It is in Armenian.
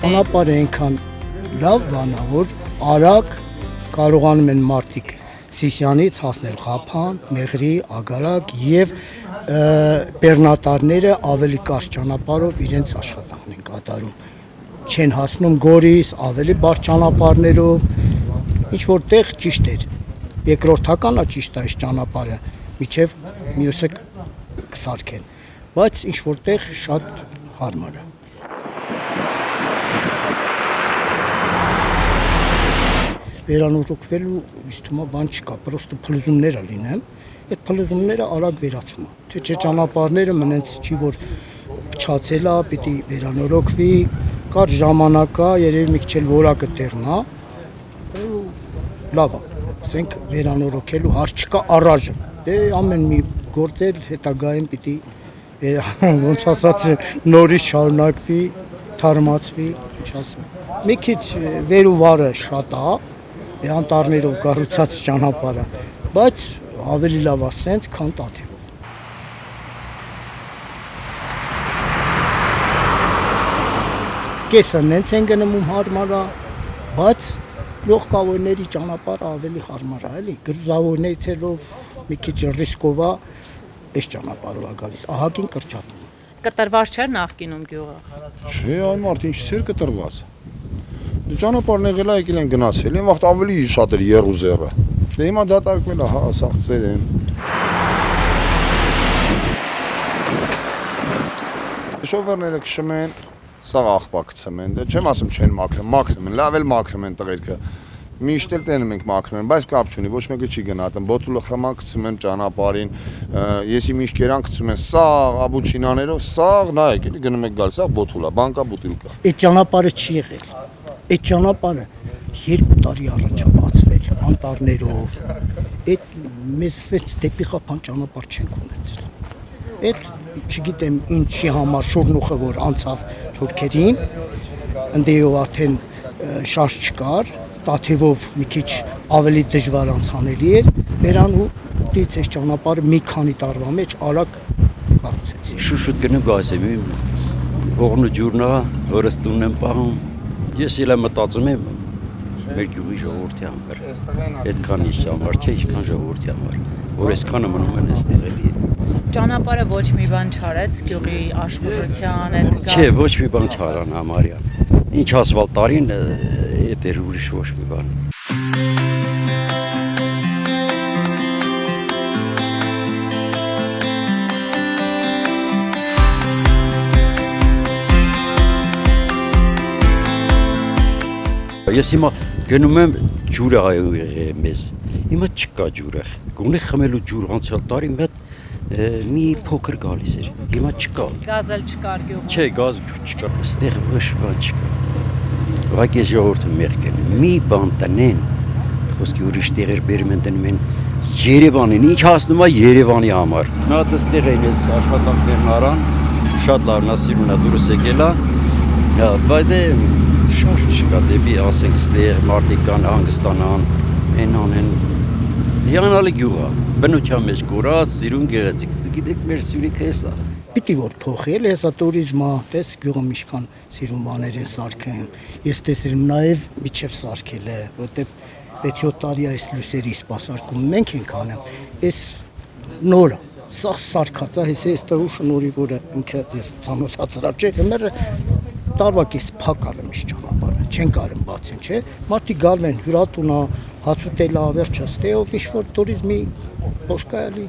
Ճանապարհը այնքան լավ բան է, որ արագ կարողանում են մարդիկ Սիսյանից հասնել Ղափան, Մեղրի, Ագարակ եւ բեռնատարները ավելի կարճ ճանապարհով իրենց աշխատանքն են կատարում։ Չեն հասնում Գորիս, ավելի բարդ ճանապարհներով, ինչ որտեղ ճիշտ էր։ Երկրորդական է ճիշտ է այս ճանապարհը, միջև մյուսը կսարքեն, բայց ինչ որտեղ շատ հարմար է։ Վերանորոգվելու իստումա բան չկա, պրոստը փլուզումներ լինեն, այդ փլուզումները արագ վերացվում է, թե չէ ճանապարհները մնաց չի որ փչացել է, պիտի վերանորոգվի, կար ժամանակ է, երևի մի քիչ որակը տեղն է, լավ է, ասենք վերանորոգելու հարց չկա առայժմ, դե ամեն մի գործեր հետագայում պիտի ոնց ասած նորից շարունակվի, թարմացվի, ինչ ասեմ, մի քիչ վեր ու վարը շատ է, անտառներով կառուցած ճանապարհը, բայց ավելի լավ է սենց, քան Տաթևով։ Կեսը նենց են գնում հարմար է, բայց լողկավորների ճանապարհը ավելի հարմար է, էլի, գրուզավորներիցելով մի քիչ ռիսկով է, այս ճանապարհով է գալիս, ահագին կրճատում։ Կտրված չէր նախկինում գյուղը։ Չէ, այն մարդ ինչ էր կտրված։ Ճանապարհն եղել է եկել են գնացել, այն վաղտ ավելի շատ էր Երուսերը։ Դե հիմա դատարկվել է, հա, սաղցեր են։ Շոֆերները քշում են, սաղ աղբա գցում են, դե չեմ ասում չեն մաքրում են, լավ էլ մաքրում են տղերքը։ Միշտ էլ տենում ենք մաքրում են, բայց կապ չունի, ոչ մեկը չի գնահատում, բոթուլը խմա գցում են ճանապարհին, եսի միշկերան գցում են, սաղ աբուչինաներով, սաղ նայեք, էլի գնում եք գալ, սաղ բոթուլա, բանկա բուտիլկա։ Այդ ճանապարհը չի եղել։ Այդ ճանապարհը 2 տարի առաջ է բացվել անտառներով։ Այդ մեզ դեպի Ղափան ճանապարհ չենք ունեցել։ Այդ չգիտեմ ինչի համար շուրնուխը որ անցավ թուրքերին, ընդեյով արդեն շարժ չկար, Տաթևով մի քիչ ավելի դժվար անցանելի էր, վերանուտից այս ճանապարհը մի քանի տարվա մեջ արագ կառուցեցին։ Շուշուտ գնում գասեմ, օղնու ջուրնա, օրս տունն եմ պահում։ Ես էլ մտածում եմ մեր գյուղի ժողովրդի համար, այդքան ինչ համար չէ, ինչքան ժողովրդի համար, որ այսքանը մնում են այստեղ էլի։ Ճանապարհը ոչ մի բան չարեց գյուղի աշխուժության հետ։ Չէ, ոչ մի բան չարան համարյա։ Ինչ ասվալ տարին, այդ էր ուրիշ ոչ մի բան։ Ես հիմա գնում եմ ջուրը եղել մեզ, հիմա չկա ջուրը, գոնե խմելու ջուր անցյալ տարի մի փոքր գալիս էր, հիմա չկա։ Գազ էլ չկար գյուղում։ Չէ, գազ չկա, այստեղ ոչ բան չկա։ Ուղղակի ժողովուրդը մեղք են, մի բան տնեն, խոսքի ուրիշ տեղեր բերում են տնում են Երևանին, ինչ հասնում է Երևանի համար։ Նա այստեղ են ես աշխատանքներն արան, շատ լավն է, սիրուն է, դուրս եկել է, բայց շարժ չկա դեպի, ասենք, ստեղ մարդիկ կան հանգստանան, են անեն, հիանալի գյուղ է, բնության մեջ կորած, սիրուն գեղեցիկ, գիտեք մեր Սյունիքը էս է։ Պիտի որ փոխել, հեսա տուրիզմը, տես գյուղը միշքան սիրուն բաներ են սարքեն, ես տեսել եմ նաև միջև սարքել է, որտեղ 6-7 տարի այս լույսերի սպասարկում մենք ենք անում, այս նորը, սա սարքած է, հեսա այս տղու շնորհիվ որը ինքը ձեզ ծանոթացրա չէ, մերը տարվակից փակ արում իշ ճանապարհը, չեն կարում բացեն, չէ, մարդիկ գալու են հյուրատունա, հաց ուտելա, վերջը ստեով ինչ որ տուրիզմի փոշկա էլի